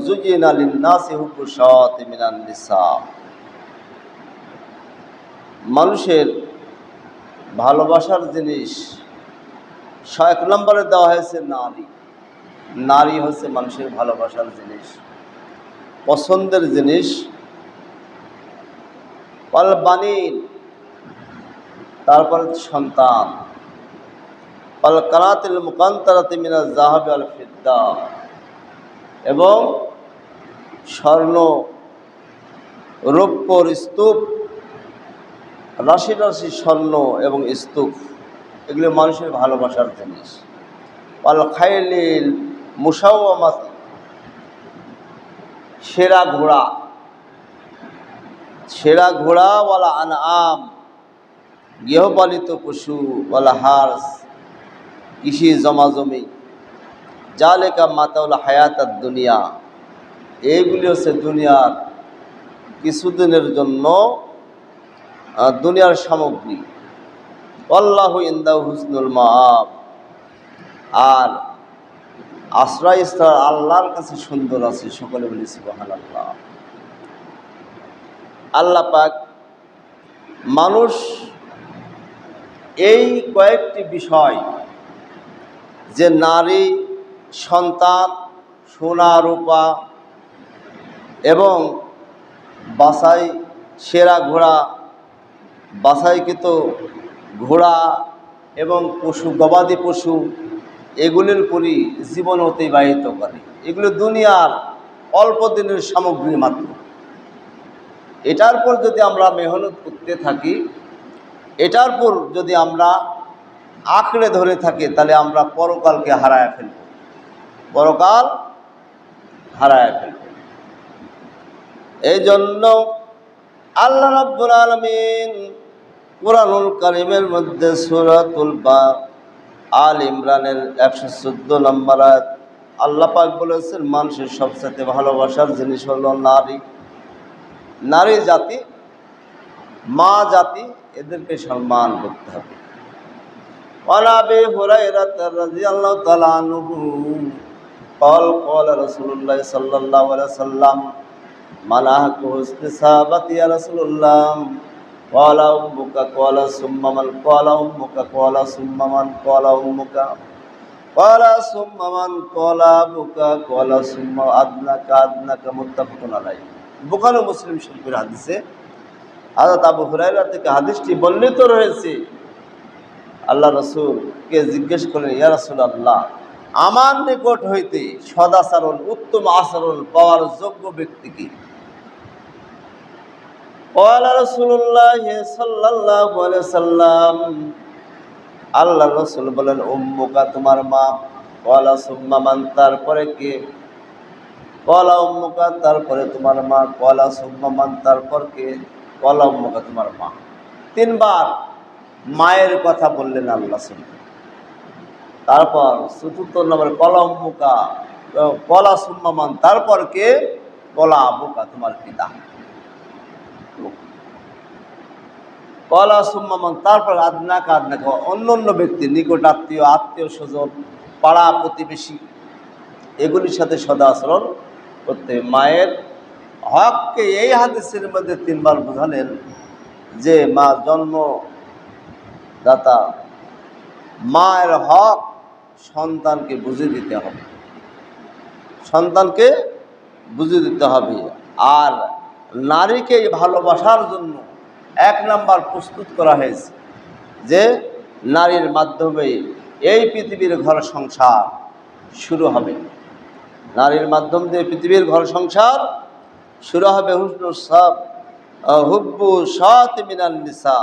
যুযিনা লিন-নাসি হুব্বু শাওয়াতি মিনান নিসা। মানুষের ভালোবাসার জিনিস ১ নম্বরে দেওয়া হয়েছে নারী। নারী হচ্ছে মানুষের ভালোবাসার জিনিস, পছন্দের জিনিস। ওয়াল বানিন, তারপরে সন্তান। ওয়াল কানাতিল মুকান্তারাতি মিনাজ যাহাবি ওয়াল ফিদ্দা, এবং স্বর্ণ রৌপ্যর স্তূপ, রাশি রাশি স্বর্ণ এবং স্তূপ, এগুলো মানুষের ভালোবাসার জিনিস। ওয়াল খাইলিল মুসাওয়ামাতি, সেরা ঘোড়া, সেরা ঘোড়া। ওয়ালা আনআম, গৃহপালিত পশু। ওয়ালা হার্স, কৃষি জমাজমি। জালেকা মাতাউল হায়াতাদ দুনিয়া, এইগুলি হচ্ছে দুনিয়ার কিছুদিনের জন্য দুনিয়ার সামগ্রী। আল্লাহু ইনদাহু হুসনুল মাআব, আর আশ্রয়স্থল আল্লাহর কাছে সুন্দর আছে। সকলে বলি সুবহানাল্লাহ। আল্লাহ পাক মানুষ এই কয়েকটি বিষয়, যে নারী, সন্তান, সোনা রূপা এবং বাছাই সেরা ঘোড়া, বাছাইকৃত ঘোড়া এবং পশু, গবাদি পশু, এগুলির উপরই জীবন অতিবাহিত করে। এগুলো দুনিয়ার অল্প দিনের সামগ্রী মাত্র। এটার পর যদি আমরা মেহনত করতে থাকি, এটার পর যদি আমরা আঁকড়ে ধরে থাকি, তাহলে আমরা পরকালকে হারায় ফেলব, পরকাল হারায় ফেলব। এই জন্য আল্লাহ রাব্বুল আলামিন কুরআনুল কারীমের মধ্যে সূরাতুল আল ইমরানের 114 নম্বর আয়াত আল্লাহ পাক বলেছেন, মানুষের সবচেয়ে ভালোবাসার জিনিস হলো নারী। নারী জাতি, মা জাতি, এদেরকে সম্মান করতে হবে। ওয়ান আবি হুরায়রা রাদিয়াল্লাহু তাআলা আনহু قال قال رسول الله صلى الله عليه وسلم من أحق حسن صحابتي يا رسول الله قال أمك قال ثم من قال أمك قال ثم من قال أمك قال ثم من قال أبوك قال ثم أدناك أدناك متفق عليه। বুখারী ও মুসলিম শরীফের হাদিসে হযরত আবু হুরায়রা থেকে হাদিসটি বর্ণিত রয়েছে। আল্লাহ রাসূলকে জিজ্ঞেস করলেন, ইয়া রাসূলুল্লাহ, আমার নিকট হইতে সদাচরণ, উত্তম আচরণ পাওয়ার যোগ্য ব্যক্তি কি? ক্বালা রাসূলুল্লাহ সাল্লাল্লাহু আলাইহি ওয়াসাল্লাম, আল্লাহ রাসূল বলেন, উম্মুকা, তোমার মা। ক্বালা সুম্মা মান, তারপরে কে? ক্বালা উম্মুকা, তারপরে তোমার মা। ক্বালা সুম্মা মান, তারপর কে? ক্বালা উম্মুকা, তোমার মা। 3 বার মায়ের কথা বললেন আল্লাহ রাসূল। তারপর ৪র্থ নম্বরে ক্বালা উম্মুকা, ক্বালা সুম্মা মান, তারপর কে? ক্বালা আবুকা, তোমার পিতা। ক্বালা সুম্মা মান, তারপর আদনাকা আদনাকা, অন্য ব্যক্তি, নিকট আত্মীয়, আত্মীয় স্বজন, পাড়া প্রতিবেশী, এগুলির সাথে সদা আচরণ করতে। মায়ের হককে এই হাদিসের মধ্যে 3 বার বোঝালেন যে মা জন্মদাতা, মায়ের হক সন্তানকে বুঝিয়ে দিতে হবে, সন্তানকে বুঝিয়ে দিতে হবে। আর নারীকে ভালোবাসার জন্য 1 নাম্বার প্রস্তুত করা হয়েছে, যে নারীর মাধ্যমে এই পৃথিবীর ঘর সংসার শুরু হবে। নারীর মাধ্যম দিয়ে পৃথিবীর ঘর সংসার শুরু হবে। হুব্বু শাওয়াতি মিনান নিসা,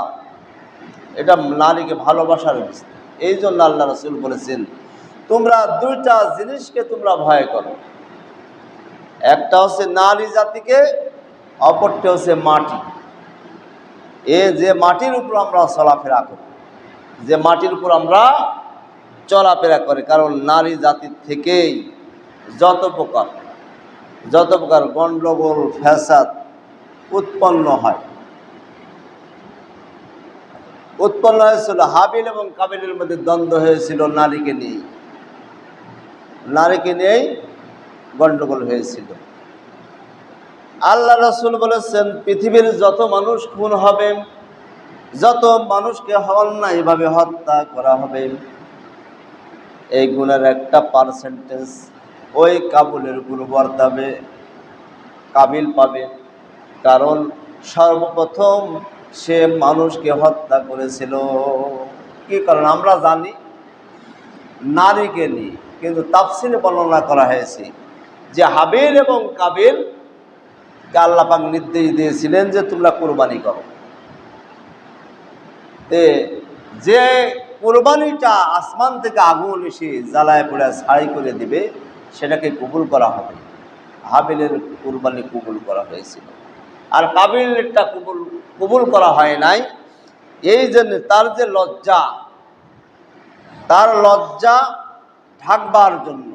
এটা নারীকে ভালোবাসার বিষয়। এই জন্য আল্লাহ রাসূল বলেছেন, তোমরা 2টা জিনিসকে তোমরা ভয় করো। একটা হচ্ছে নারী জাতিকে, অপরটা হচ্ছে মাটি। যে মাটির উপর আমরা চলাফেরা করি, যে মাটির উপর আমরা চলাফেরা করি, কারণ নারী জাতির থেকেই যত প্রকার গণ্ডগোল, ফ্যাসাদ উৎপন্ন হয়েছিল। হাবিল এবং কাবিলের মধ্যে দ্বন্দ্ব হয়েছিল নারীকে নিয়েই গণ্ডগোল হয়েছিল। আল্লাহ রাসূল বলেছেন, পৃথিবীর যত মানুষ খুন হবে, যত মানুষকে অন্যায়ভাবে হত্যা করা হবে, এই গুণের একটা পার্সেন্টেজ ওই কাবিলের উপর বর্তাবে, কাবিল পাবে। কারণ সর্বপ্রথম সে মানুষকে হত্যা করেছিল। কি কারণ আমরা জানি, নারীকে নিয়ে, কিন্তু তাফসীরে বর্ণনা করা হয়েছে যে হাবিল এবং কাবিল আল্লাহ পাক নির্দেশ দিয়েছিলেন যে তোমরা কুরবানি করো। যে কুরবানিটা আসমান থেকে আগুন এসে জ্বালায় পোড়া ছাই করে দিবে, সেটাকে কবুল করা হবে। হাবিলের কুরবানি কবুল করা হয়েছিল, আর কাবিলেরটা কবুল করা হয় নাই। এই জন্য তার যে লজ্জা, তার লজ্জা ঢাকবার জন্য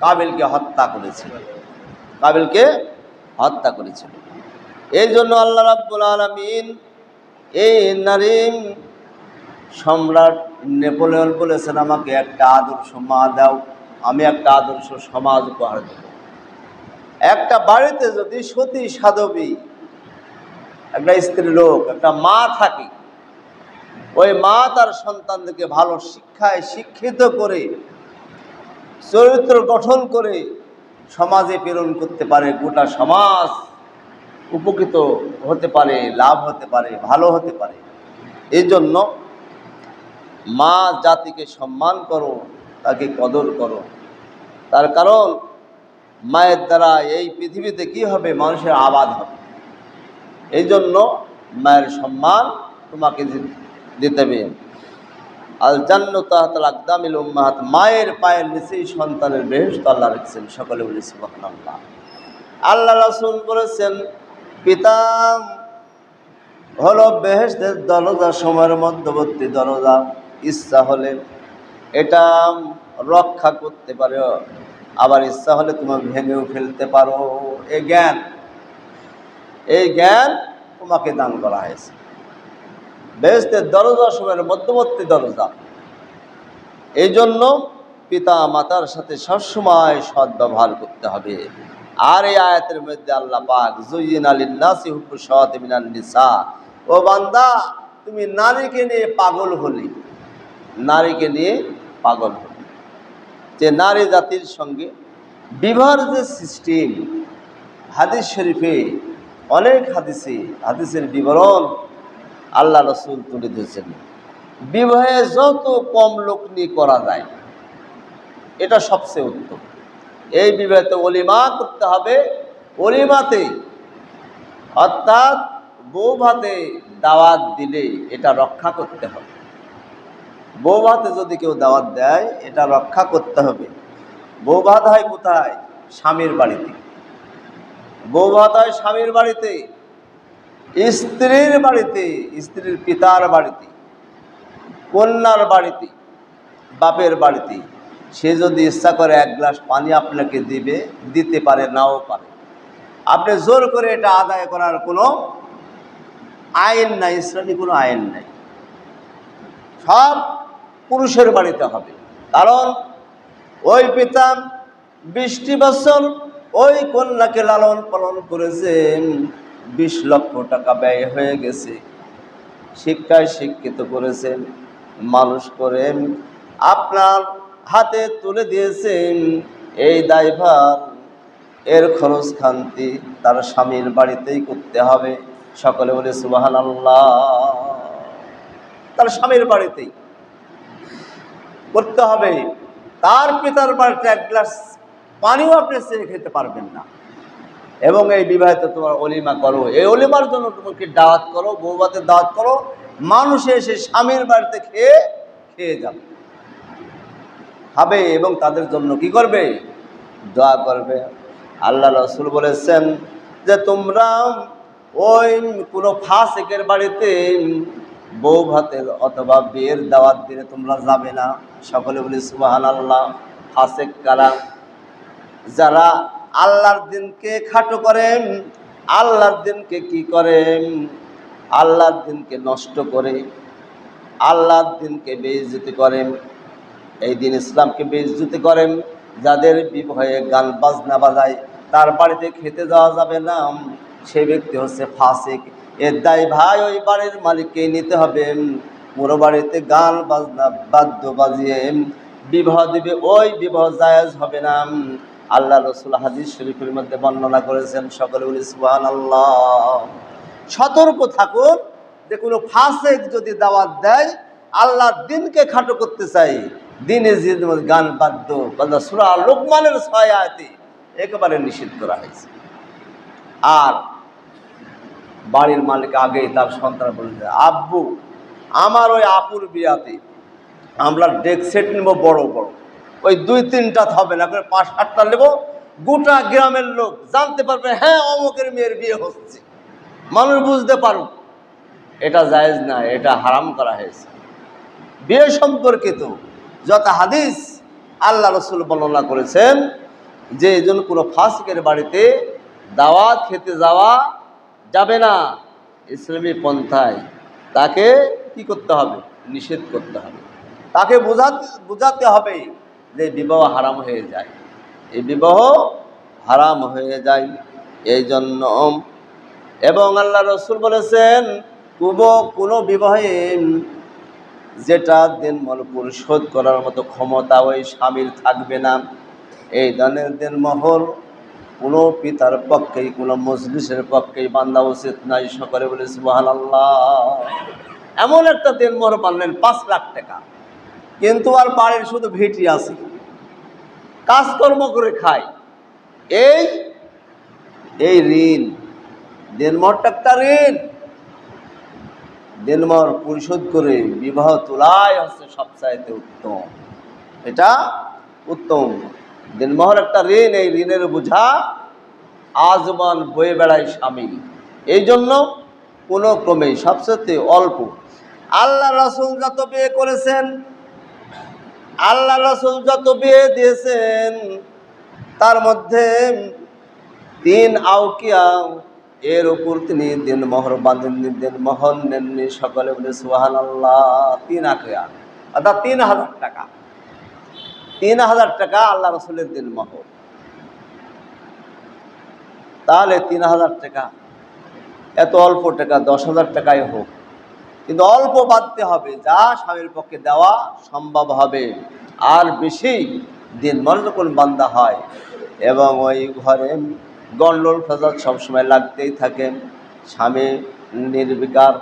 কাবিলকে হত্যা করেছিল, কাবিলকে হত্যা করেছিল। এই জন্য আল্লাহ রাব্বুল আলামিন এই নারী সম্রাট নেপোলিয়ন বলেছেন, আমাকে একটা আদর্শ মা দাও, আমি একটা আদর্শ সমাজ উপহার দেব। একটা বাড়িতে যদি সতী সাধবী একটা স্ত্রী লোক, একটা মা থাকে, ওই মা তার সন্তানদেরকে ভালো শিক্ষায় শিক্ষিত করে, চরিত্র গঠন করে সমাজে প্রেরণ করতে পারে, গোটা সমাজ উপকৃত হতে পারে, লাভ হতে পারে, ভালো হতে পারে। এই জন্য মা জাতিকে সম্মান করো, তাকে কদর করো। তার কারণ মায়ের দ্বারা এই পৃথিবীতে কি হবে, মানুষের আবাদ হবে। এই জন্য মায়ের সম্মান তোমাকে দিতে হবে। আল জান্নাতু তাহতাল আকদামিল উম্মাহাত, মায়ের পায়ের নিচেই সন্তানের বেহেশত আল্লাহ রেখেছেন। সকলে বলি সুবহানাল্লাহ। আল্লাহ রাসূল বলেছেন, পিতা হলো বেহেশতের দরজা, সময়ের মধ্যবর্তী দরজা। ইচ্ছা হলে এটা রক্ষা করতে পারো, আবার ইচ্ছা হলে তোমার ভেঙেও ফেলতে পারো। এই জ্ঞান তোমাকে দান করা হয়েছে। বেহেশতের দরজা সময়ের মধ্যবর্তী দরজা। এই জন্য পিতা মাতার সাথে সবসময় সদ্ব্যবহার করতে হবে। আর এই আয়াতের মধ্যে আল্লাহ পাক যুয়িনা লিন-নাসি হুব্বু শাহাওয়াতি মিনান নিসা, ও বান্দা তুমি নারীকে নিয়ে পাগল হলে, নারীকে নিয়ে পাগল হলে, যে নারী জাতির সঙ্গে বিবাহের যে সিস্টেম, হাদিস শরীফে অনেক হাদিসের বিবরণ আল্লাহ রাসূল তুলে দিয়েছেন। বিবাহে যত কম লোক নিয়ে করা যায়, এটা সবচেয়ে উত্তম। এই বিবাহেতে ওলিমা করতে হবে। ওলিমাতে অর্থাৎ বউ ভাতে দাওয়াত দিলে এটা রক্ষা করতে হবে। বউ ভাতে যদি কেউ দাওয়াত দেয়, এটা রক্ষা করতে হবে। বউ ভাত হয় কোথায়? স্বামীর বাড়িতে। বউ ভাত হয় স্বামীর বাড়িতে, স্ত্রীর বাড়িতে, স্ত্রীর পিতার বাড়িতে, কন্যার বাড়িতে, বাপের বাড়িতে। সে যদি ইচ্ছা করে এক গ্লাস পানি আপনাকে দিতে পারে, নাও পারে। আপনি জোর করে এটা আদায় করার কোনো আইন নাই, ইসলামী কোনো আইন নাই। সব পুরুষের বাড়িতে হবে। কারণ ওই পিতা 20টি বছর ওই কন্যাকে লালন পালন করেছেন, 20 লক্ষ টাকা ব্যয় হয়ে গেছে, শিক্ষায় শিক্ষিত করেছেন, মানুষ করেন, আপনার হাতে তুলে দিয়েছেন। এই দায়ভার, এর খরচ খান্তি তার স্বামীর বাড়িতেই করতে হবে। সকলে বলে সুবহানাল্লাহ। তার স্বামীর বাড়িতেই করতে হবে। তার পিতার বাড়িতে এক গ্লাস পানিও আপনি চেয়ে খেতে পারবেন না। এবং এই বিবাহিত তোমার অলিমা করো, এই অলিমার জন্য তোমাকে দাওয়াত করো, বউভাতের দাওয়াত করো। মানুষ এসে স্বামীর বাড়িতে খেয়ে যাবে, খাবে এবং তাদের জন্য কি করবে? দোয়া করবে। আল্লাহ রাসূল বলেছেন যে তোমরা ওই কোনো ফাসিকের বাড়িতে বউ ভাতের অথবা বিয়ের দাওয়াত দিলে তোমরা যাবে না। সকলে বলি সুবহানাল্লাহ। ফাসিক কারা? যারা আল্লাহর দিনকে খাটো করেন, আল্লাহর দিনকে কি করেন? আল্লাহর দিনকে নষ্ট করে, আল্লাহর দিনকে বেইজ্জতি করেন, এই দিন ইসলামকে বেইজ্জতি করেন, যাদের বিবাহে গান বাজনা বাজায় তার বাড়িতে খেতে যাওয়া যাবে না, সেই ব্যক্তি হচ্ছে ফাসিক। এর দায় ভাই ওই বাড়ির মালিককে নিতে হবে। পুরো বাড়িতে গান বাজনা বাদ্য বাজিয়ে বিবাহ দিবে, ওই বিবাহ জায়েজ হবে না। আল্লাহ রসুল হাদিস শরীফের মধ্যে বর্ণনা করেছেন, সকলে বলি সুবহানাল্লাহ। সতর্ক থাকুন যে কোনো ফাসিক যদি দাওয়াত দেয়, আল্লাহর দিনকে খাটো করতে চাই, দিনে যে গান বাদ্য বাজনা, সূরা লোকমানের 6 আয়াতে একেবারে নিষিদ্ধ করা হয়েছে। আর বাড়ির মালিক আগেই তার সন্তান বলে, আব্বু আমার ওই আপুর বিয়াতে আমরা ডেক সেট নেবো বড় বড়, ওই 2-3টা হবে না, 5-8টা নেব, গোটা গ্রামের লোক জানতে পারবে হ্যাঁ অমুকের মেয়ের বিয়ে হচ্ছে, মানুষ বুঝতে পারুক। এটা জায়েজ না, এটা হারাম করা হয়েছে। বিয়ে সম্পর্কিত যত হাদিস আল্লাহ রসুল বর্ণনা করেছেন যে এই জন্য কোনো ফাসিকের বাড়িতে দাওয়াত খেতে যাওয়া যাবে না। ইসলামী পন্থায় তাকে কি করতে হবে? নিষেধ করতে হবে। তাকে বোঝাতে হবে যে বিবাহ হারাম হয়ে যায়, এই বিবাহ হারাম হয়ে যায়। এই জন্য এবং আল্লাহ রসুল বলেছেন কোনো বিবাহে যেটা দিনমল পরিশোধ করার মতো ক্ষমতা ওই স্বামীর থাকবে না, এই ধরনের দিনমহর কোনো পিতার পক্ষেই কোনো মজলিসের পক্ষেই বান্ধা উচিত নাই। সকলে বলে সুবহানাল্লাহ। এমন একটা দিনমহর বানলেন 5 লাখ টাকা, কিন্তু আর বাড়ির শুধু ভিটি আছে, কাজকর্ম করে খায়, এই ঋণ, দিনমহরটা একটা ঋণ। দিনমহর পরিশোধ করে বিবাহ তোলাই হচ্ছে সবচাইতে উত্তম, এটা উত্তম। দিনমহর একটা ঋণ, এই ঋণের বোঝা আজীবন বয়ে বেড়ায় স্বামী। এই জন্য কোনো ক্রমেই সবচেয়ে অল্প। আল্লাহ রাসূল যত বিয়ে করেছেন, আল্লাহ রাসূল যত বিয়ে দিয়েছেন, তার মধ্যে 3 আউকিয়া এর উপর তিনি দিনমহর বাঁধেননি, দিনমহর নেননি। সকলে বলে সুবহানাল্লাহ। 3 আউকিয়া অর্থাৎ 3000 টাকা, 3000 টাকা আল্লাহ রসুলের দিনমহর। তাহলে 3000 টাকা, এত অল্প টাকা, 10,000 টাকায় হোক, কিন্তু অল্প বাঁধতে হবে যা স্বামীর পক্ষে দেওয়া সম্ভব হবে। আর বেশি দিনমহর যখন বান্ধা হয় এবং ওই ঘরে গন্ডল ফেসাদ সবসময় লাগতেই থাকে, স্বামী নির্বিকার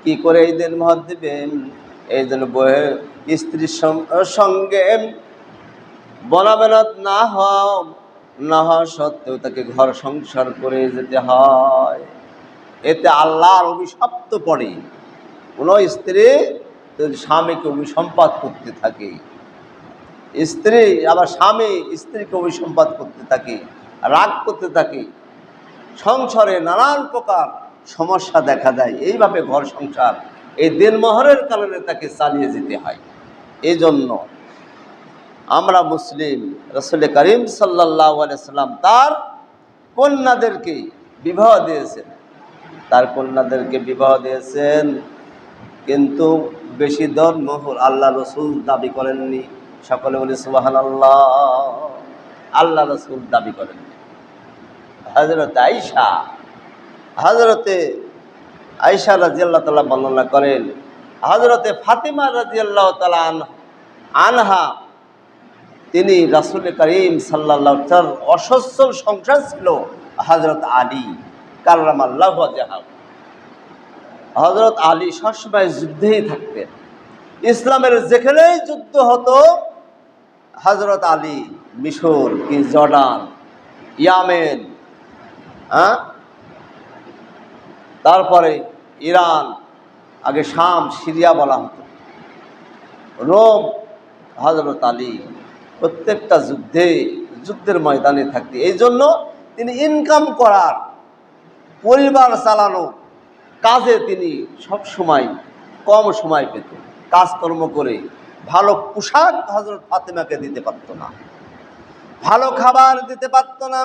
কি করে এই দিনমহর দেবেন? এই জন্য বইয়ের স্ত্রীর সঙ্গে বনাবেনত না হওয়া সত্ত্বেও তাকে ঘর সংসার করে যেতে হয়। এতে আল্লাহর অভিশপ্ত পড়ে। কোনো স্ত্রী যদি স্বামীকে অভিসম্পাত করতে থাকে, স্ত্রী আবার স্বামী স্ত্রীকে অভিসম্পাত করতে থাকে, রাগ করতে থাকে, সংসারে নানান প্রকার সমস্যা দেখা দেয়। এইভাবে ঘর সংসার এই দিনমহরের কারণে তাকে চালিয়ে যেতে হয়। এই জন্য আমরা মুসলিম, রাসূল করিম সাল্লাল্লাহু আলাইহি সাল্লাম তার কন্যাদেরকে বিবাহ দিয়েছেন, তার কন্যাদেরকে বিবাহ দিয়েছেন, কিন্তু বেশি মোহর আল্লাহ রসুল দাবি করেননি। সকলে বলি সুবহানাল্লাহ। আল্লাহ রসুল দাবি করেননি। হযরতে আয়েশা রাদিয়াল্লাহু তাআলা বর্ণনা করেন, হযরতে ফাতিমা রাদিয়াল্লাহু তাআলা আনহা তিনি রাসূল করিম সাল্লাল্লাহু আলাইহি ওয়াসাল্লাম অসচ্ছল সংসার ছিল হযরত আলী কাররামাল্লাহু ওয়াজহাহু। হযরত আলী সবসময় যুদ্ধেই থাকতেন। ইসলামের যেখানেই যুদ্ধ হতো হযরত আলী মিশর কি জর্ডান, ইয়ামেন, তারপরে ইরান, আগে শাম সিরিয়া বলা হতো, রোম, হযরত আলী প্রত্যেকটা যুদ্ধের ময়দানে থাকতে। এই জন্য তিনি ইনকাম করার, পরিবার চালানো কাজে তিনি সব সময় কম সময় পেত। কাজকর্ম করে ভালো পোশাক হযরত ফাতেমাকে দিতে পারত না, ভালো খাবার দিতে পারত না।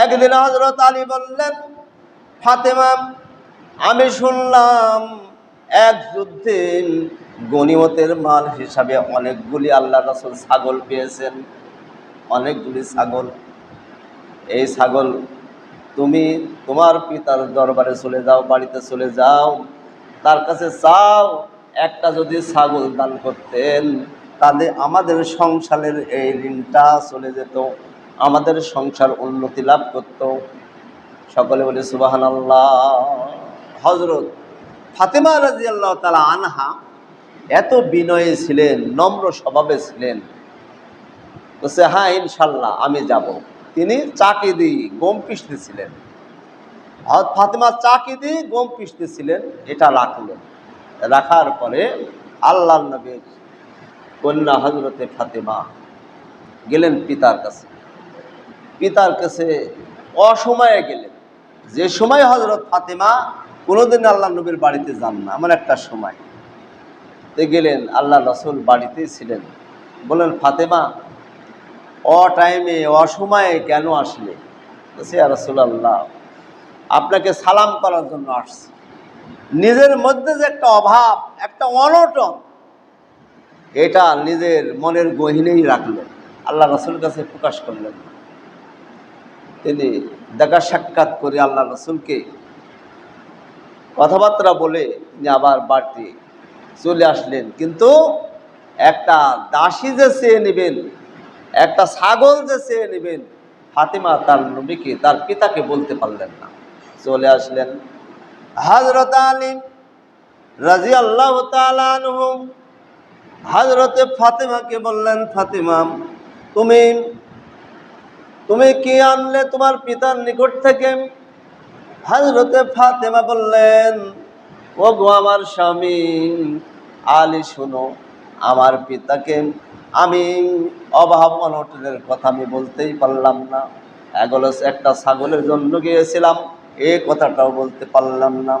একদিন হযরত আলী বললেন, ফাতেমা, আমি শুনলাম এক যুদ্ধে গনিমতের মাল হিসাবে অনেকগুলি আল্লাহ রাসূল ছাগল পেয়েছেন, অনেকগুলি ছাগল। এই ছাগল তুমি তোমার পিতার দরবারে চলে যাও, বাড়িতে চলে যাও, তার কাছে চাও একটা যদি ছাগল দান করতেন তাহলে আমাদের সংসারের এই ঋণটা চলে যেত, আমাদের সংসার উন্নতি লাভ করত। সকলে বলে সুবহানাল্লাহ। হযরত ফাতেমা রাদিয়াল্লাহু তাআলা আনহা এত বিনয়ী ছিলেন, নম্র স্বভাবে ছিলেন। বলছে হ্যাঁ ইনশাল্লাহ আমি যাব। তিনি চাকিদি গম পিষতেছিলেন, হযরত ফাতেমা চাকিদি গম পিষতেছিলেন, এটা রাখলেন। রাখার পরে আল্লাহর নবীর কন্যা হযরতে ফাতেমা গেলেন পিতার কাছে। পিতার কাছে অসময়ে গেলেন, যে সময় হযরত ফাতেমা কোনোদিন আল্লাহ নবীর বাড়িতে যান না, এমন একটা সময় গেলেন। আল্লাহ রাসূল বাড়িতেই ছিলেন। বললেন ফাতেমা টাইমে অসময়ে কেন আসলে? বলছে ইয়া রাসূলুল্লাহ আপনাকে সালাম করার জন্য আসছি। নিজের মধ্যে যে একটা অভাব, একটা অনটন, এটা নিজের মনের গহীনেই রাখলেন, আল্লাহ রাসূলের কাছে প্রকাশ করলেন। তিনি দেখা সাক্ষাৎ করে আল্লাহ রাসূলকে কথাবার্তা বলে তিনি আবার বাড়িতে চলে আসলেন। কিন্তু একটা দাসী যে চেয়ে নেবেন, একটা ছাগল যে চেয়ে নেবেন, ফাতেমা তার নবীকে, তার পিতাকে বলতে পারলেন না। চলে আসলেন হযরত আলী রাদিয়াল্লাহু তাআলা আনহু হযরতে ফাতেমাকে বললেন ফাতেমা তুমি তুমি কি আনলে তোমার পিতার নিকট থেকে? হযরতে ফাতেমা বললেন ও গো আমার স্বামী আলী, শোনো, আমার পিতাকে আমি অভাব অনটনের কথা আমি বলতেই পারলাম না। এগুলো একটা ছাগলের জন্য গিয়েছিলাম, এই কথাটাও বলতে পারলাম না।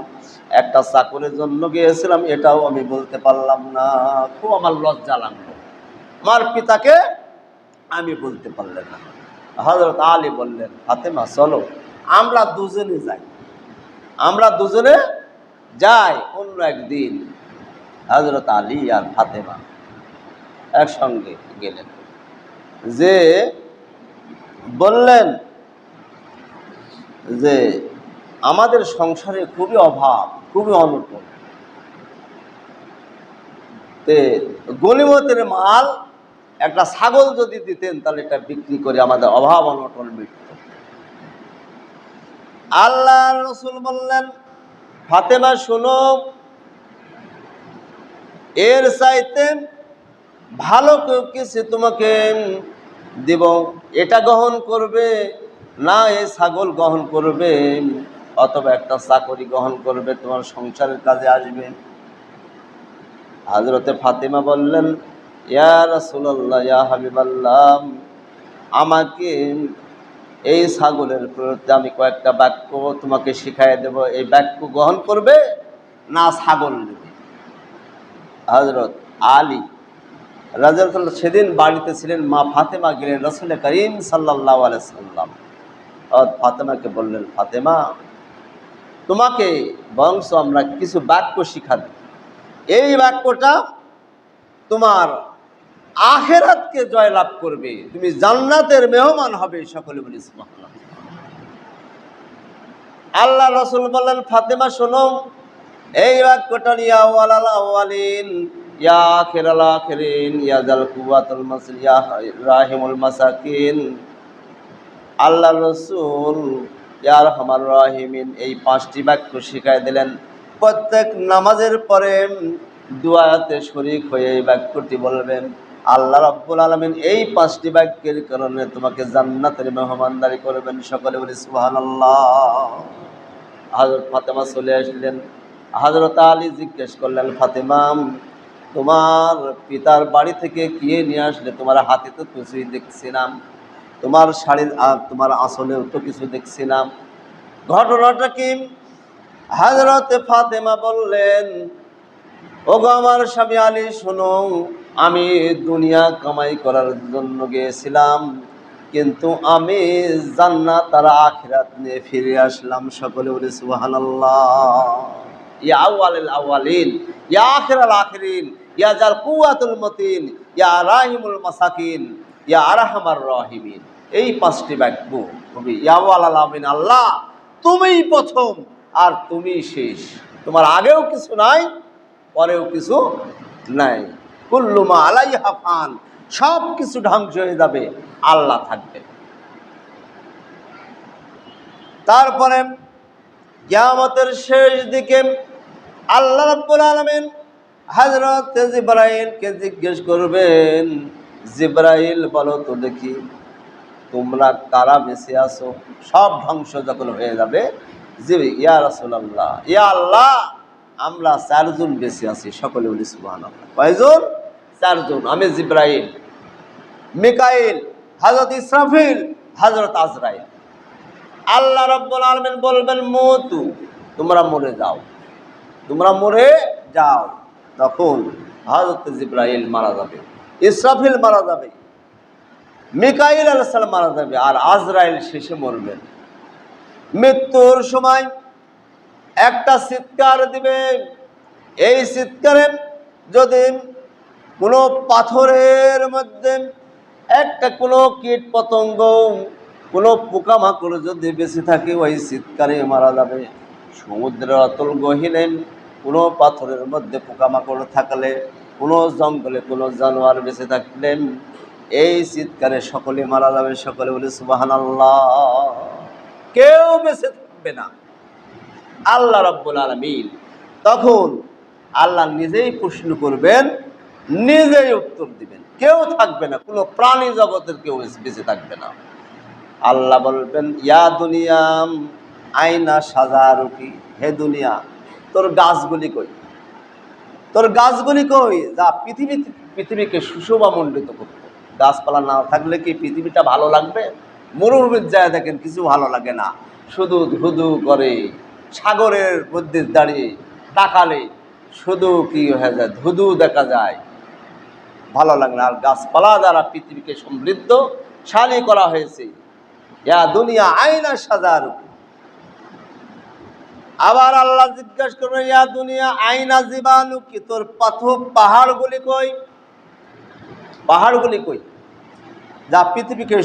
একটা চাকরের জন্য গিয়েছিলাম, এটাও আমি বলতে পারলাম না। খুব আমার লজ্জা লাগলো, আমার পিতাকে আমি বলতে পারলাম না। হযরত আলী বললেন ফাতেমা চলো আমরা দুজনে যাই, আমরা দুজনে যাই অন্য একদিন। হযরত আলী আর ফাতেমা একসঙ্গে গেলেন, যে বললেন যে আমাদের সংসারে খুবই অভাব, খুবই অনটন, তে গনিমতের মাল একটা ছাগল যদি দিতেন তাহলে এটা বিক্রি করে আমাদের অভাব অনটন মিটত। আল্লাহ রাসূল বললেন ফাতেমা শোনো, এর চাইতে ভালো কেউ কিছু তোমাকে দেব, এটা গ্রহণ করবে না এই ছাগল গ্রহণ করবে, অথবা একটা চাকরি গ্রহণ করবে, তোমার সংসারের কাজে আসবে। হযরতে ফাতেমা বললেন ইয়া রাসূলুল্লাহ ইয়া হাবিবাল্লাহ, আমাকে এই ছাগলের প্রতি আমি কয়েকটা বাক্য তোমাকে শিখাই দেব, এই বাক্য গ্রহণ করবে না ছাগল নেবে? হযরত আলী রাদিয়াল্লাহু তাআলা সেদিন বাড়িতে ছিলেন, মা ফাতেমা গেলেন রাসূল করিম সাল্লাল্লাহু আলাইহি সাল্লাম। ফাতেমাকে বললেন ফাতেমা তোমাকে বংশ আমরা কিছু বাক্য শিখা দিই, এই বাক্যটা তোমার আখিরাতকে জয়লাভ করবে, তুমি জান্নাতের মেহমান হবে। সকলে বলি সুবহানাল্লাহ। আল্লাহ রাসূল বললেন ফাতেমা শোনো, এই বাক্যটা ইয়া আউয়ালাল আউয়ালিন ইয়া আখিরাল আখিরিন ইয়া যাল কুওয়াতুল মাসিল ইয়া রাহিমুল মাসাকিন। আল্লাহ রাসূল ইয়া আরহামার রাহিমিন এই 5টি বাক্য শিখাই দিলেন। প্রত্যেক নামাজের পরে দুআতে শরীক হয়ে এই বাক্যটি বলবেন। আল্লাহ রাব্বুল আলামিন এই 5টি বাক্যের কারণে তোমাকে জান্নাতের মেহমানদারি করবেন। সকলে বলি সুবহানাল্লাহ। হযরত ফাতেমা চলে আসলেন। হযরত আলী জিজ্ঞেস করলেন ফাতেমা তোমার পিতার বাড়ি থেকে কি নিয়ে আসলে? তোমার হাতে তো কিছুই দেখছি না, তোমার শাড়ির তোমার আঁচলেও তো কিছু দেখছি না, ঘটনাটা কি? হযরতে ফাতেমা বললেন ওগো আমার স্বামী আলী শোনো, আমি দুনিয়া কামাই করার জন্য গিয়েছিলাম, কিন্তু আমি জান্নাত আর আখিরাত নিয়ে ফিরে আসলাম। সকলে বলে সুবহানাল্লাহ। ইয়া আউয়ালুল আউয়ালিন ইয়া আখিরাল আখিরিন ইয়া জাল কুওয়াতুল মতিন, ইয়া রাহিমুল মাসাকিন, ইয়া আরহামার রাহিমিন। এই 5টি বাক্য কবি ইয়া ওয়ালাল আমিন, আল্লাহ তুমিই প্রথম আর তুমিই শেষ, তোমার আগেও কিছু নাই, পরেও কিছু নাই। কুল্লু মা আলাইহা ফান, সব কিছু ধ্বংস হয়ে যাবে, আল্লাহ থাকবে। তারপরে কিয়ামতের শেষ দিকে আল্লাহ রাব্বুল আলামিন হযরত জিবরাইলকে জিজ্ঞেস করবেন, জিবরাইল বলো তো দেখি তোমরা কারা বেঁচে আছো? সব ধ্বংস যখন হয়ে যাবে, জি ইয়া রাসূলুল্লাহ, ইয়া আল্লাহ আমরা 4 জন বেঁচে আছি। সকলে বলি সুবহানাল্লাহ। কয়জন? 4 জন। আমি জিবরাইল, মিকাইল, হযরত ইসরাফিল, হযরত আজরাইল। আল্লাহ রাব্বুল আলামিন বলবেন মুতু, তোমরা মরে যাও, তোমরা মরে যাও। তখন হযরত জিবরাইল মারা যাবে, ইসরাফিল মারা যাবে, মিকাইল আলাইহিস সালাম মারা যাবে, আর আজরাইল শেষে মরবেন। মৃত্যুর সময় একটা চিৎকার দিবে, এই চিৎকারে যদি কোনো পাথরের মধ্যে একটা কোনো কীট পতঙ্গ, কোনো পোকামাকড় যদি বেঁচে থাকে, ওই চিৎকারে মারা যাবে। সমুদ্রের অতল গহীনে কোনো পাথরের মধ্যে পোকামাকড় থাকলে, কোনো জঙ্গলে কোনো জানোয়ার বেঁচে থাকলেন, এই চিৎকারে সকলে মারা যাবে। সকলে বলে সুবহানাল্লাহ। কেউ বেঁচে থাকবে না। আল্লাহ রাব্বুল আলামিন তখন আল্লাহ নিজেই প্রশ্ন করবেন, নিজেই উত্তর দিবেন, কেউ থাকবে না, কোনো প্রাণী জগতের কেউ বেঁচে থাকবে না। আল্লাহ বলবেন, ইয়া দুনিয়াম আইনা সাজারুকি, হে দুনিয়া তোর গাছগুলি কই, তোর গাছগুলি কই, যা পৃথিবীকে সুশোভামণ্ডিত করত। গাছপালা না থাকলে কি পৃথিবীটা ভালো লাগবে? মরুভূমির যায় দেখেন কিছু ভালো লাগে না, শুধু ধুধু করে। সাগরের মধ্যে দাঁড়িয়ে তাকালে শুধু কি হয়ে যায়, ধুধু দেখা যায়, ভালো লাগে না। আর গাছপালা দ্বারা পৃথিবীকে সমৃদ্ধশালী করা হয়েছে। ইয়া দুনিয়া আইনা সাজারুকি। আবার আল্লাহ জিজ্ঞাসা করবেন, ইয়া দুনিয়া আইনা জিবানুকি, তোর পাহাড়গুলি কই, পাহাড়গুলি কই, যা পৃথিবীকে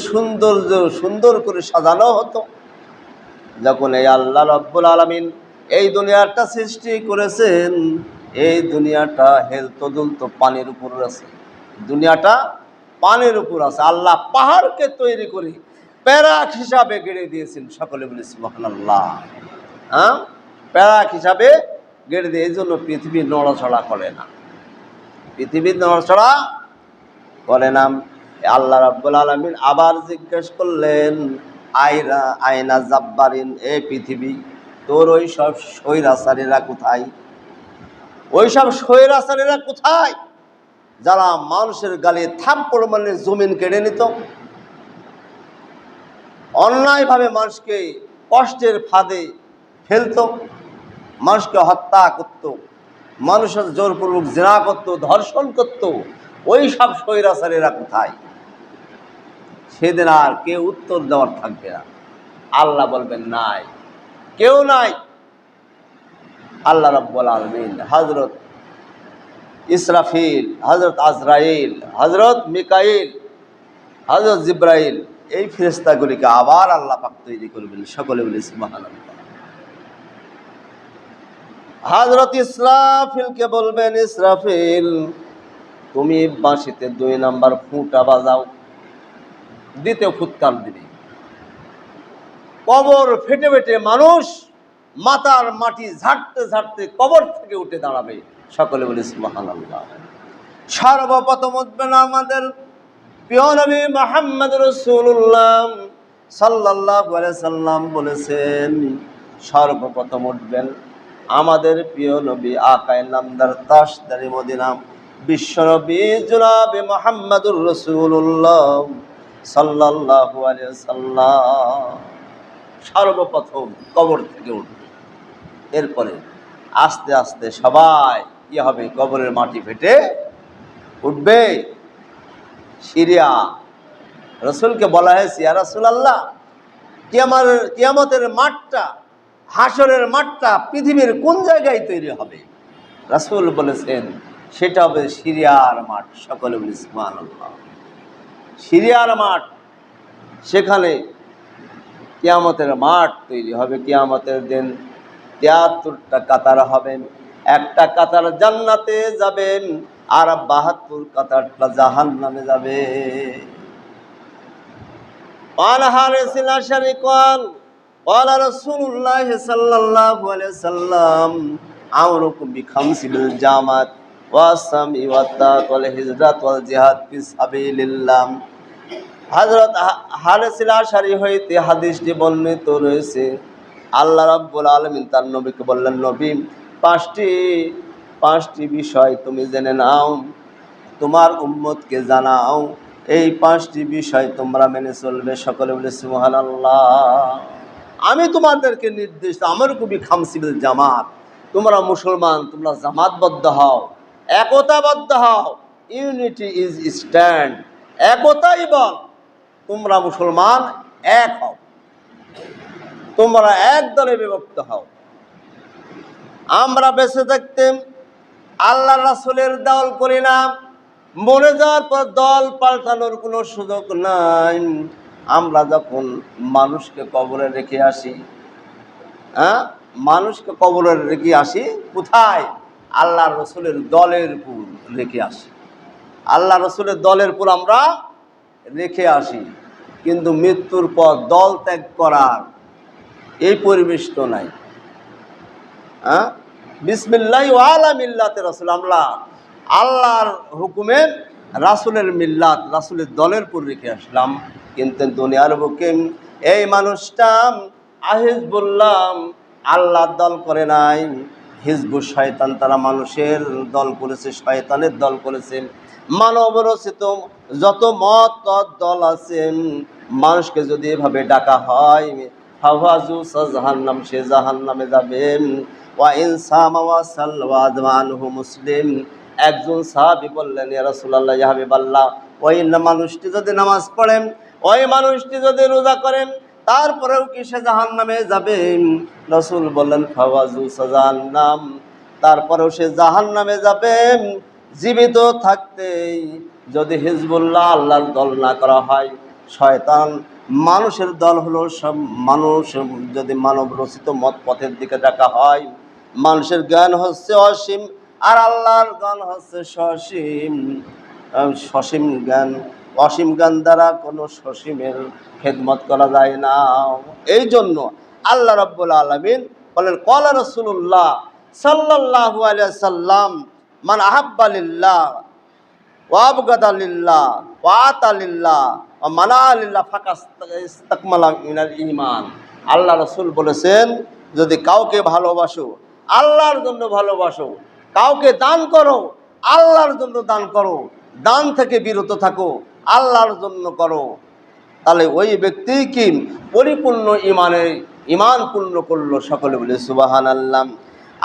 সুন্দর করে সাজানো হতো। যখন এই আল্লাহ রাব্বুল আলামিন এই দুনিয়াটা সৃষ্টি করেছেন, এই দুনিয়াটা হেলতো দুলতো পানির উপর আছে, দুনিয়াটা পানির উপর আছে। আল্লাহ পাহাড়কে তৈরি করে প্যারাক হিসাবে গেড়ে দিয়েছেন। সকলে বলি সুবহানাল্লাহ। হ্যাঁ, প্যারাক হিসাবে গেড়ে দিয়ে, এই জন্য পৃথিবী নড়াচড়া করে না, পৃথিবীর নড়াচড়া করে না। আল্লাহ রাব্বুল আলামিন আবার জিজ্ঞেস করলেন, আয়না জাব্বারিন, এ পৃথিবী তোর ওই সব স্বৈরাচারীরা কোথায়? ওই সব স্বৈরাচারীরা কোথায় যারা মানুষের গালে থাপ্পড় মারলে জমিন কেড়ে নিত, অন্যায়ভাবে মানুষকে কষ্টের ফাঁদে ফেলত, মানুষকে হত্যা করত, মানুষের জোরপূর্বক জিনা করত, ধর্ষণ করত, ওই সব স্বৈরাচারীরা কোথায়? সেদিন আর কেউ উত্তর দেওয়ার থাকবে না। আল্লাহ বলবেন নাই, কেউ নাই। আল্লাহ রাব্বুল আলামিন হযরত ইসরাফিল, হযরত আজরাইল, হযরত মিকাইল, হযরত জিবরাইল, এই ফেরেশতাগুলিকে আবার আল্লাহ পাক তৈরি করবেন। সকলে বলি সুবহানাল্লাহ। হযরত ইসরাফিলকে বলবেন, ইসরাফিল তুমি বাঁশিতে 2 নাম্বার ফুঁটা বাজাও, দ্বিতীয় ফুৎকার দিবে, কবর ফেটে ফেটে মানুষ মাথার মাটি ঝাড়তে ঝাড়তে কবর থেকে উঠে দাঁড়াবে। সকলে বলি সুবহানাল্লাহ। সর্বপ্রথম উঠবেন আমাদের প্রিয় নবী মুহাম্মদ রাসূলুল্লাহ সাল্লাল্লাহু আলাইহি সাল্লাম বলেছেন, সর্বপ্রথম উঠবেন আমাদের প্রিয় নবী আকায়ে নামদার তাজদারে মদিনা বিশ্বনবী জনাবে মুহাম্মদুর রাসূলুল্লাহ সাল্লাল্লাহু আলাইহি সাল্লাম সর্বপ্রথম কবর থেকে উঠবে। এরপরে আস্তে আস্তে সবাই কি হবে, কবরের মাটি ফেটে উঠবে। সিরিয়া রাসূলকে বলা হয়েছে, ইয়া রাসূলুল্লাহ কিয়ামতের মাঠটা, হাসরের মাঠটা পৃথিবীর কোন জায়গায় তৈরি হবে? রাসূল বলেছেন, সেটা হবে সিরিয়ার মাঠ। সকলে বলি সুবহানাল্লাহ। সিরিয়ার মাঠ, সেখানে কিয়ামতের মাঠ তৈরি হবে। কিয়ামতের দিন ৭৩টা কাতার হবেন, একটা কাতার জান্নাতে যাবেন আর ৭২ কাতারটা জাহান্নামে যাবে। قال حارث الأشعري قال رسول الله صلى الله عليه وسلم أمركم بخمس بالجامعة والصوم والطاعة والهجرة والجهاد في سبيل الله। হযরত হারিস আশআরী হইতে হাদিসটি বর্ণিত রয়েছে। আল্লাহ রাব্বুল আলামিন তার নবীকে বললেন, নবী, পাঁচটি বিষয় তুমি জেনে নাও, তোমার উম্মতকে জানাও, এই 5টি বিষয় তোমরা মেনে চলবে। সকলে বলে সুবহানাল্লাহ। আমি তোমাদেরকে নির্দেশ, আমার কবি খামসিল জামাত, তোমরা মুসলমান, তোমরা জামাতবদ্ধ হও, একতাবদ্ধ হও। ইউনিটি ইজ স্ট্যান্ড, একতাই বল। তোমরা মুসলমান এক হও, তোমরা এক দলে বিভক্ত হও। আমরা বেঁচে থাকতে আল্লাহ রাসূলের দল করি না, মরে যাওয়ার পর দল পাল্টানোর কোনো সুযোগ নাই। আমরা যখন মানুষকে কবরে রেখে আসি, মানুষকে কবরে রেখে আসি কোথায়? আল্লাহ রসুলের দলের উপর রেখে আসি। আল্লাহ রসুলের দলের উপর আমরা রেখে আসি, কিন্তু মৃত্যুর পর দল ত্যাগ করার এই পরিবেশ তো নাই। বিসমিল্লাহ ওয়ালা মিল্লাতে রাসূল, আমরা আল্লাহর হুকুমে রাসূলের মিল্লাত, রাসূলের দলের উপর রেখে আসলাম। কিন্তু দুনিয়ার বুকে এই মানুষটা হিজবুল্লাহ আল্লাহর দল করে নাই, হিজবুশ শয়তান, তারা মানুষের দল করেছে, শয়তানের দল করেছে। মানব রচিত যত মত দল আছে, মানুষকে যদি এভাবে ডাকা হয়, ফাওয়াজু জাহান্নাম, সে জাহান্নামে যাবে। ওয়া ইনসামা ওয়া সাল্লাহু মুসলিম, একজন সাহাবী বললেন, ইয়া রাসূলুল্লাহ, ইয়া হাবিবাল্লাহ, ওই মানুষটি যদি নামাজ পড়েন, ওই মানুষটি যদি রোজা করেন, তারপরেও কি সে জাহান্নামে যাবে? রাসূল বললেন, ফাওয়াজু জাহান্নাম, তারপরেও সে জাহান্নামে যাবে। জীবিত থাকতেই যদি হিজবুল্লাহ আল্লাহর দল না করা হয়, শয়তান মানুষের দল হলো, সব মানুষ যদি মানব রচিত মত পথের দিকে ডাকা হয়, মানুষের জ্ঞান হচ্ছে অসীম আর আল্লাহর জ্ঞান হচ্ছে সসীম। সসীম জ্ঞান, অসীম জ্ঞান দ্বারা কোনো সসীমের খেদমত করা যায় না। এই জন্য আল্লাহ রাব্বুল আলামিন বলেন, ক্বালা রাসূলুল্লাহ সাল্লাল্লাহু আলাইহি সাল্লাম, মান আহাব্বা লিল্লাহ ওয়া আবগাদা লিল্লাহ ওয়া আতা লিল্লাহ ওয়া মানা লিল্লাহ ফাকাস্তাকমালা মিনাল ঈমান। আল্লাহ রাসূল বলেছেন, যদি কাউকে ভালোবাসো, আল্লাহর জন্য ভালোবাসো, কাউকে দান করো, আল্লাহর জন্য দান করো, দান থেকে বিরত থাকো, আল্লাহর জন্য করো, তাহলে ওই ব্যক্তি কি পরিপূর্ণ ঈমান পূর্ণ করলো। সকলে বলে সুবহানাল্লাহ।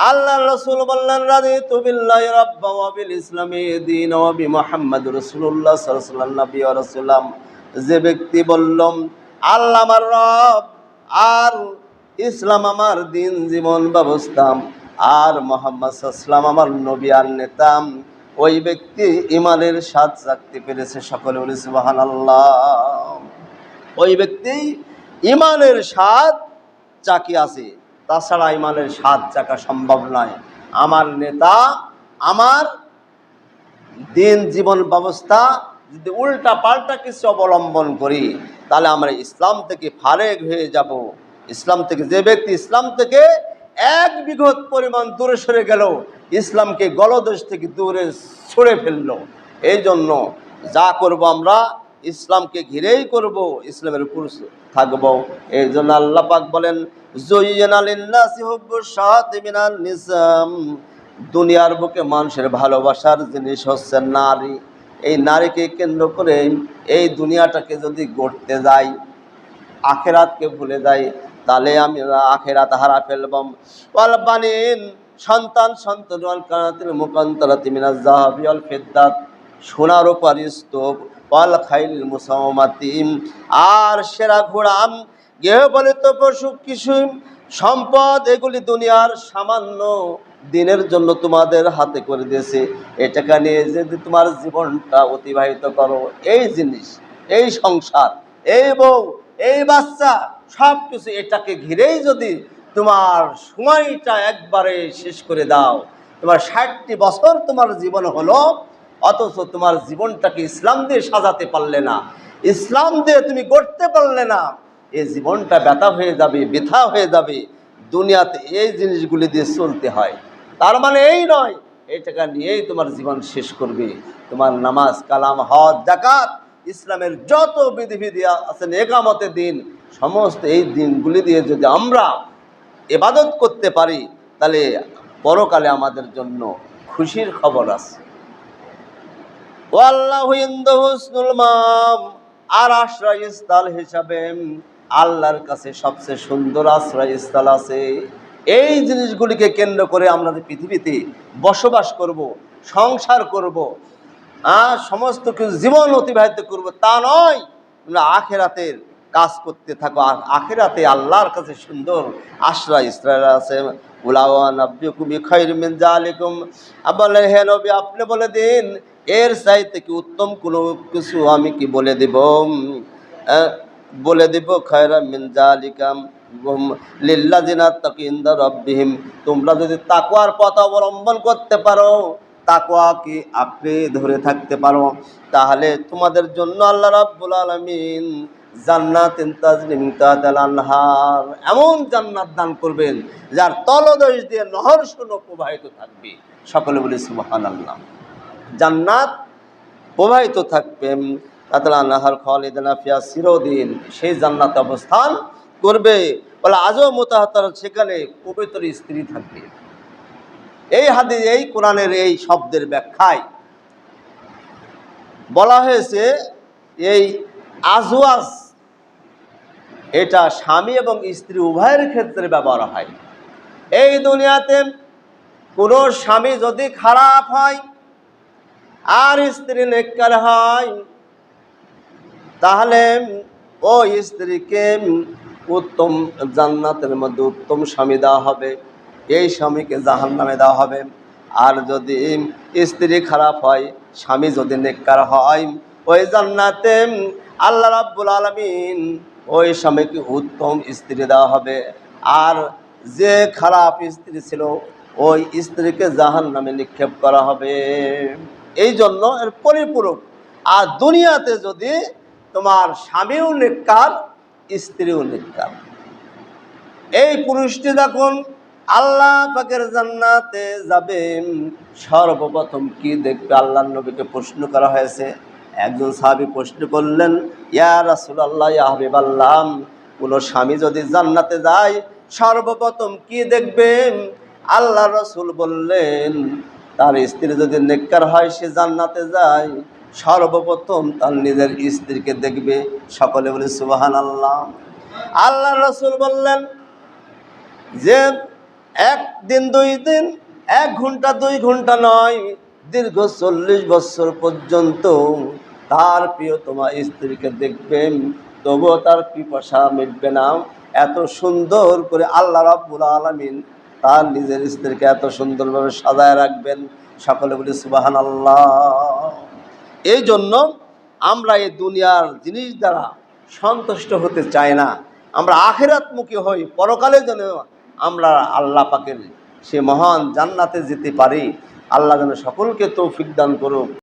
আল্লাহ রাসূল বললেন, রাদিতু বিল্লাহি রাব্বা ওয়া বিল ইসলামি দীনা ওয়া বি মুহাম্মাদুর রাসূলুল্লাহ সাল্লাল্লাহু আলাইহি ওয়াসাল্লাম নবী ওয়া রাসূলাম, যে ব্যক্তি বলল আল্লাহ আমার রব আর ইসলাম আমার দিন জীবন ব্যবস্থা আর মুহাম্মদ সাল্লাল্লাহু আলাইহি ওয়াসাল্লাম আমার নবী আর নেতা, ওই ব্যক্তি ঈমানের স্বাদ চাখতে পেরেছে। সকলে বলে সুবহানাল্লাহ। ওই ব্যক্তি ঈমানের স্বাদ চাখিয়াছে, তাছাড়া ঈমানের স্বাদ চাখা সম্ভব নয়। আমার নেতা, আমার দিন জীবন ব্যবস্থা যদি উল্টা পাল্টা কিছু অবলম্বন করি, তাহলে আমরা ইসলাম থেকে ফারেক হয়ে যাব। ইসলাম থেকে, যে ব্যক্তি ইসলাম থেকে 1 বিঘত পরিমাণ দূরে সরে গেল, ইসলামকে গলদেশ থেকে দূরে ছুঁড়ে ফেলল। এই জন্য যা করব আমরা ইসলামকে ঘিরেই করব, ইসলামের উপর থাকব। এই জন্য আল্লাহ পাক বলেন, যুয়্যিনা লিন-নাসি হুব্বুশ শাহাওয়াতি মিনান নিসাম, দুনিয়ার বুকে মানুষের ভালোবাসার জিনিস হচ্ছে নারী। এই নারীকে কেন্দ্র করে এই দুনিয়াটাকে যদি গড়তে যাই, আখেরাতকে ভুলে যাই, তাহলে আমি আখেরাত হারা ফেলব। ওয়াল বানিন, সন্তান ওয়াল কানাতিল মুকান্তারাতি মিনাজ যাহাবি ওয়াল ফিদ্দাত, সোনা রূপার স্তূপ, ওয়াল খাইল মুসাওমাতি, আর সেরা ঘোড়া, গৃহপালিত পশু, কিছু সম্পদ, এগুলি দুনিয়ার সামান্য দিনের জন্য তোমাদের হাতে করে দিয়েছে। এই টাকা নিয়ে যদি তোমার জীবনটা অতিবাহিত করো, এই জিনিস, এই সংসার, এই বউ, এই বাচ্চা, সব কিছু এটাকে ঘিরেই যদি তোমার সময়টা একবারে শেষ করে দাও, তোমার 60টি বছর তোমার জীবন হলো, অথচ তোমার জীবনটাকে ইসলাম দিয়ে সাজাতে পারলে না, ইসলাম দিয়ে তুমি গড়তে পারলে না, এই জীবনটা ব্যথা হয়ে যাবে, বৃথা হয়ে যাবে। দুনিয়াতে এই জিনিসগুলি দিয়ে চলতে হয়, তার মানে এই নয় এই টাকা নিয়েই তোমার জীবন শেষ করবে। তোমার নামাজ, কালাম, হজ, যাকাত, ইসলামের যত বিধিবিধি আছে, একামতের দিন, সমস্ত এই দিনগুলি দিয়ে যদি আমরা ইবাদত করতে পারি, তাহলে পরকালে আমাদের জন্য খুশির খবর আছে। ওয়াল্লাহু ইনদাহু হুসনুল মাআব, আর আশ্রয়স্থল হিসাবে আল্লাহর কাছে সবচেয়ে সুন্দর আশ্রয়স্থল আছে। এই জিনিসগুলিকে কেন্দ্র করে আমরা পৃথিবীতে বসবাস করব, সংসার করব, সমস্ত কিছু জীবন অতিবাহিত করব, তা নয়। তোমরা আখিরাতের কাজ করতে থাকো, আর আখিরাতে আল্লাহর কাছে সুন্দর আশ্রয়স্থল আছে। হে নবী, আপনি বলে দিন, এর চাইতে কি উত্তম কোনো কিছু আমি কি বলে দেব? বলে দেব, খায়রা মিন যালিকাম লিল্লাযিনা তাকিন্দা রাব্বিহিম, তোমরা যদি তাকওয়ার পথ অবলম্বন করতে পারো, তাকওয়া কি আঁকড়ে ধরে থাকতে পারো, তাহলে তোমাদের জন্য আল্লাহ রাব্বুল আলামিন জান্নাতিন তাজরি মিন তাহতিহাল আনহার, এমন জান্নাত দান করবেন যার তলদেশ দিয়ে নহর সমূহ প্রবাহিত থাকবে। সকলে বলি সুবহানাল্লাহ। জান্নাত প্রবাহিত থাকবে, তাহতিহাল আনহার খালিদিনা ফিহা চিরদিন সেই জান্নাতে অবস্থান করবে। বলে আজও মুতাহাত্তার, সেখানে পবিত্র স্ত্রী থাকবে। এই হাদিস, এই কোরআনের এই শব্দের ব্যাখ্যায় বলা হয়েছে, এই আজওয়াজ এটা স্বামী এবং স্ত্রী উভয়ের ক্ষেত্রে ব্যবহার হয়। এই দুনিয়াতে কোনো স্বামী যদি খারাপ হয় আর স্ত্রী নেককার হয়, তাহলে ওই স্ত্রীকে উত্তম জান্নাতের মধ্যে উত্তম স্বামী দেওয়া হবে, এই স্বামীকে জাহান্নামে দেওয়া হবে। আর যদি স্ত্রী খারাপ হয়, স্বামী যদি নেককার হয়, ওই জান্নাতে আল্লাহ রাব্বুল আলামিন ওই স্বামীকে উত্তম স্ত্রী দেওয়া হবে। আর যে খারাপ স্ত্রী ছিল, ওই স্ত্রীকে জাহান্নামে নিক্ষেপ করা হবে। এই জন্য এর পরিপূরক। আর দুনিয়াতে যদি তোমার স্বামীও নেককার, স্ত্রীও নেককার, এই পুরুষটি যখন আল্লাহ পাকের জান্নাতে যাবে, সর্বপ্রথম কি দেখবে? আল্লাহর নবীকে প্রশ্ন করা হয়েছে। একজন সাহাবী প্রশ্ন করলেন, ইয়া রাসূলুল্লাহ, ইয়া হাবিবাল্লাহ, কোনো স্বামী যদি জান্নাতে যায় সর্বপ্রথম কি দেখবে? আল্লাহ রাসূল বললেন, তার স্ত্রী যদি নেককার হয়, সে জান্নাতে যায়, সর্বপ্রথম তার নিজের স্ত্রীকে দেখবে। সকলে বলে সুবহানাল্লাহ। আল্লাহ রাসূল বললেন যে একদিন, 2 দিন, 1 ঘন্টা, 2 ঘন্টা নয়, দীর্ঘ 40 বছর পর্যন্ত তার প্রিয়তমা স্ত্রীকে দেখবেন, তবুও তার পিপাসা মিটবে না। এত সুন্দর করে আল্লাহ রাব্বুল আলামিন তার নিজের স্ত্রীকে এত সুন্দরভাবে সাজায় রাখবেন। সকলে বলি সুবহানাল্লাহ। এই জন্য আমরা এই দুনিয়ার জিনিস দ্বারা সন্তুষ্ট হতে চাই না, আমরা আখিরাতমুখী হই, পরকালে যেন আমরা আল্লাহ পাকের সে মহান জান্নাতে যেতে পারি। আল্লাহ যেন সকলকে তৌফিক দান করুক।